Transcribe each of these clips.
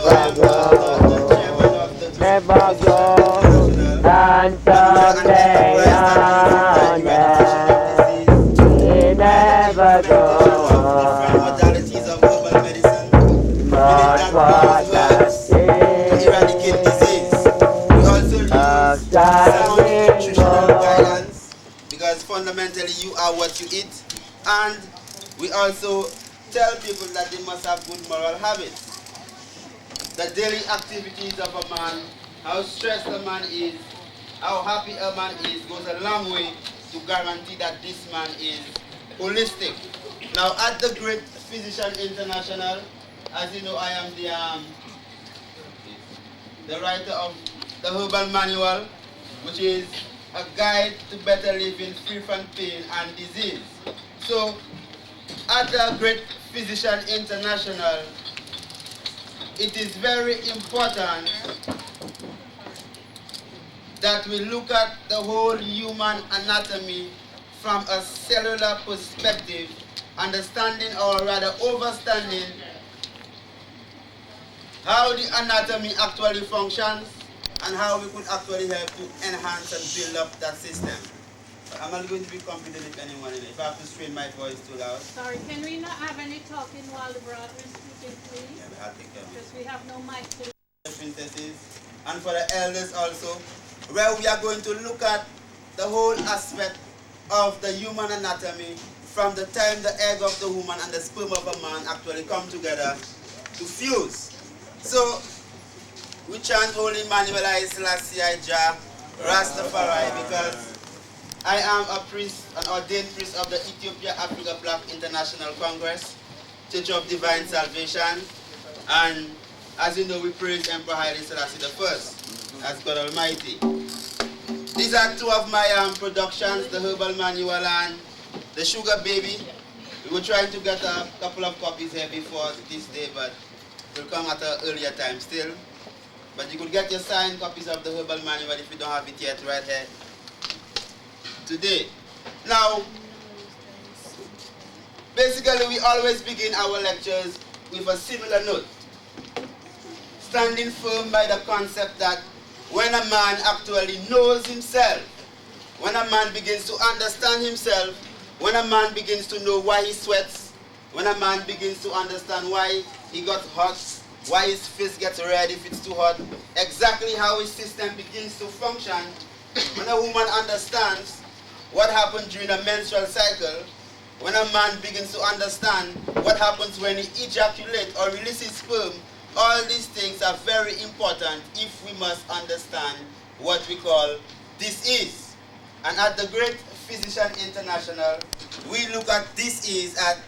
never go, never go, and someday on earth we never go. Modalities of herbal medicine, meaning But that we what use I herbs to eradicate disease. We also of use sound standing nutritional more. guidance because fundamentally you are what you eat, and we also tell people that they must have good moral habits. The daily activities of a man, how stressed a man is, how happy a man is, goes a long way to guarantee that this man is holistic. Now, at the Great Physician International, as you know, I am the writer of the Herbal Manual, which is a guide to better living free from pain and disease. So, at the Great Physician International, it is very important that we look at the whole human anatomy from a cellular perspective, understanding or rather understanding how the anatomy actually functions and how we could actually help to enhance and build up that system. I'm not going to be confident if anyone in it. If I have to strain my voice too loud. Sorry, can we not have any talking while the brother is speaking, please? Yeah, I'll take care of it. Because we have no mic to... Princesses, and for the elders also, where we are going to look at the whole aspect of the human anatomy from the time the egg of the woman and the sperm of a man actually come together to fuse. So, we chant Holy Emmanuel I Selassie I Jah Rastafari because I am a priest, an ordained priest of the Ethiopia Africa Black International Congress, Church of Divine Salvation, and as you know, we praise Emperor Haile Selassie I as God Almighty. These are two of my productions, the Herbal Manual and the Sugar Baby. We were trying to get a couple of copies here before this day, but we'll come at an earlier time still. But you could get your signed copies of the Herbal Manual if you don't have it yet right here today. Now, basically we always begin our lectures with a similar note. Standing firm by the concept that when a man actually knows himself, when a man begins to understand himself, when a man begins to know why he sweats, when a man begins to understand why he got hot, why his fist gets red if it's too hot, exactly how his system begins to function, when a woman understands what happens during a menstrual cycle, when a man begins to understand what happens when he ejaculates or releases sperm, all these things are very important if we must understand what we call this is. And at the Great Physician International, we look at this is at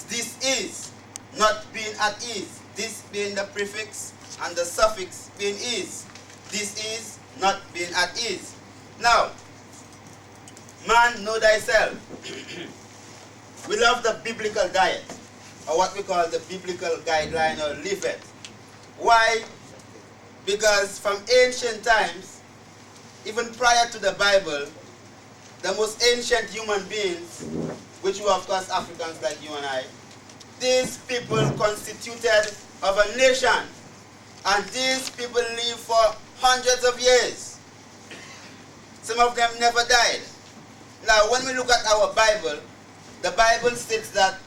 this is, not being at ease. This being the prefix and the suffix being is. This is not being at ease. Now, man, know thyself. We love the biblical diet, or what we call the biblical guideline or leaflet. Why? Because from ancient times, even prior to the Bible, the most ancient human beings, which were of course Africans like you and I, these people constituted of a nation, and these people lived for hundreds of years. Some of them never died. Now when we look at our Bible, the Bible states that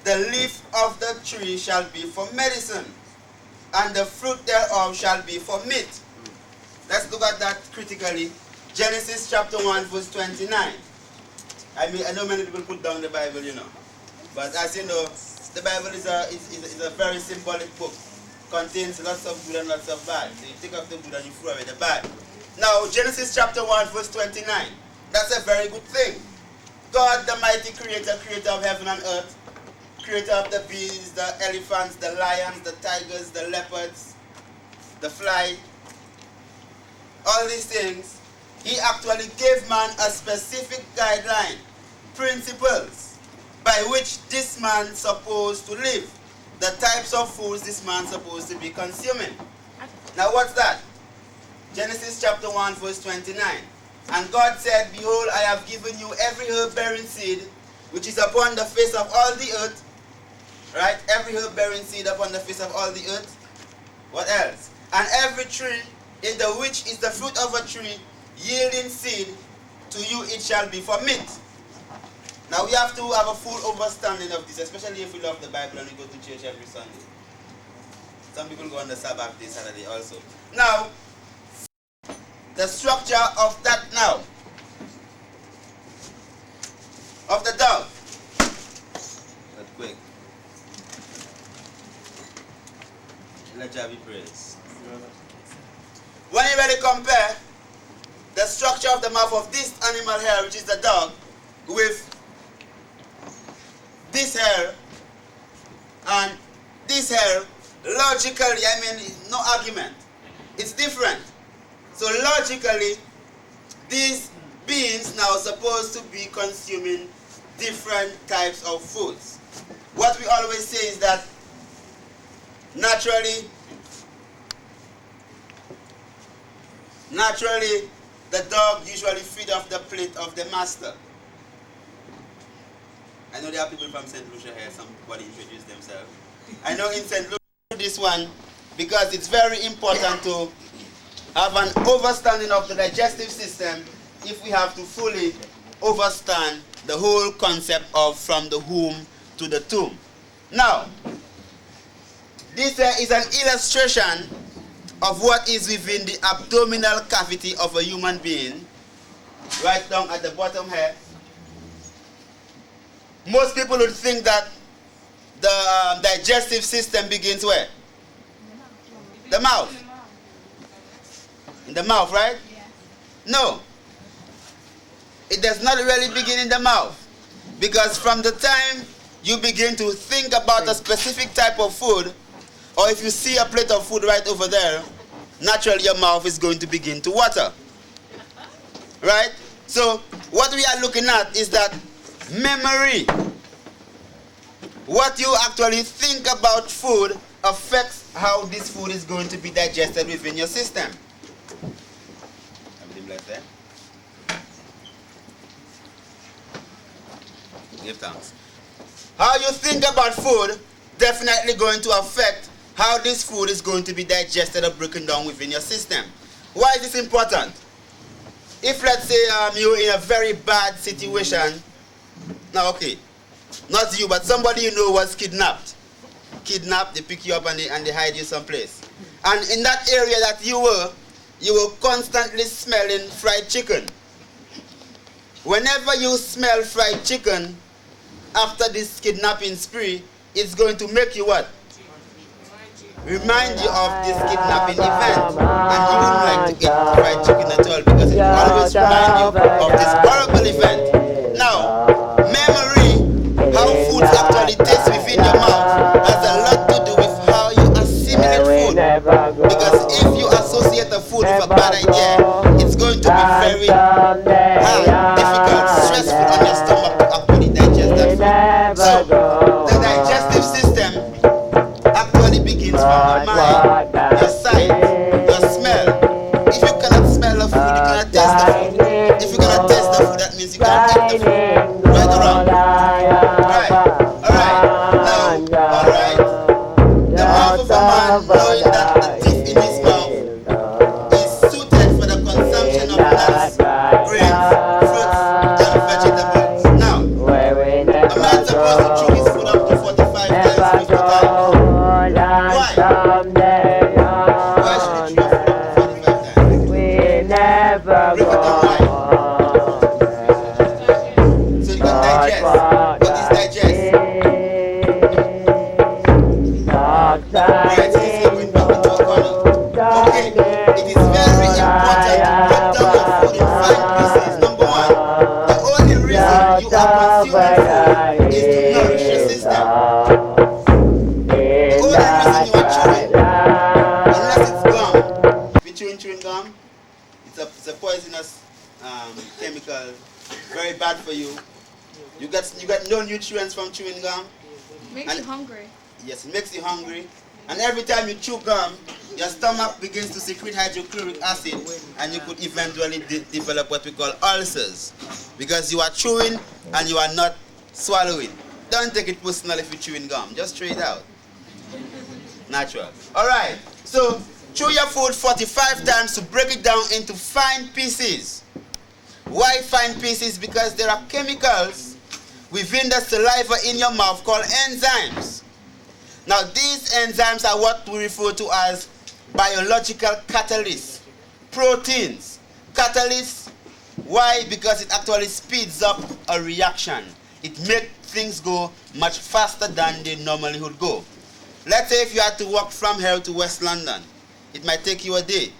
the leaf of the tree shall be for medicine, and the fruit thereof shall be for meat. Let's look at that critically. Genesis chapter 1 verse 29. I know many people put down the Bible, you know. But as you know, the Bible is a very symbolic book. Contains lots of good and lots of bad. So you take up the good and you throw away the bad. Now, Genesis chapter 1 verse 29. That's a very good thing. God, the mighty creator, creator of heaven and earth, creator of the bees, the elephants, the lions, the tigers, the leopards, the fly, all these things, he actually gave man a specific guideline, principles, by which this man supposed to live, the types of foods this man supposed to be consuming. Now what's that? Genesis chapter 1 verse 29. And God said, behold, I have given you every herb bearing seed, which is upon the face of all the earth, right? Every herb bearing seed upon the face of all the earth, What else? And every tree in the which is the fruit of a tree yielding seed, to you it shall be for meat. Now we have to have a full understanding of this, especially if we love the Bible and we go to church every Sunday. Some people go on the Sabbath day, Saturday also. Now, the structure of that now, of the dove. That's quick. Let Jah be praised. When you really compare the structure of the mouth of this animal here, which is the dog, with this hair and this hair, logically, I mean, no argument. It's different. So logically, these beings now are supposed to be consuming different types of foods. What we always say is that naturally, the dog usually feed off the plate of the master. I know there are people from St. Lucia here, somebody introduce themselves. I know in St. Lucia this one because it's very important to have an understanding of the digestive system if we have to fully understand the whole concept of from the womb to the tomb. Now, this is an illustration of what is within the abdominal cavity of a human being, right down at the bottom here. Most people would think that the digestive system begins where? The mouth. In the mouth, right? No. It does not really begin in the mouth. Because from the time you begin to think about a specific type of food, or if you see a plate of food right over there, naturally your mouth is going to begin to water. Right? So what we are looking at is that memory. What you actually think about food affects how this food is going to be digested within your system. Everything blessed there? Give thanks. How you think about food definitely going to affect how this food is going to be digested or broken down within your system. Why is this important? If let's say you're in a very bad situation, now okay, not you, but somebody you know was kidnapped. Kidnapped, they pick you up and they hide you someplace. And in that area that you were constantly smelling fried chicken. Whenever you smell fried chicken after this kidnapping spree, it's going to make you what? Remind you of this kidnapping event. And you wouldn't like to eat fried chicken at all because it will always remind you of this horrible event. Now, memory, how food actually tastes within your mouth, has a lot to do with how you assimilate food. Because if you associate a food with a bad idea, it's going to be very hard, difficult, stressful on your stomach to actually digest that food. So, the digestive system actually begins from your mind, your sight, your smell. If you cannot smell the food, you cannot taste the food. If you cannot taste the food, that means you cannot eat the food. Right or wrong? Right. Alright. Now, alright. The mouth of a man, knowing that the teeth in his mouth is suited for the consumption of nuts, grains, fruits, and vegetables. Now, a man supposed to chew his food up to 45 times, 50 times. Why? Why should you chew your food up to 45 times? Break it down, why? So you can digest. What is digest? Right, so it's going back into a corner. Okay, it is very important to break down your food in 5 pieces. Number one, the only reason you are consuming food is to nourish your system. The only reason you are chewing, unless it's gum. If you're chewing gum, it's a poisonous chemical, very bad for you. You got no nutrients from chewing gum. Makes you hungry. Yes, it makes you hungry. And every time you chew gum, your stomach begins to secrete hydrochloric acid, and you could eventually develop what we call ulcers. Because you are chewing and you are not swallowing. Don't take it personal if you're chewing gum. Just throw it out. Natural. Alright, so chew your food 45 times to break it down into fine pieces. Why fine pieces? Because there are chemicals within the saliva in your mouth called enzymes. Now these enzymes are what we refer to as biological catalysts. Proteins. Catalysts. Why? Because it actually speeds up a reaction. It makes things go much faster than they normally would go. Let's say if you had to walk from here to West London, it might take you a day.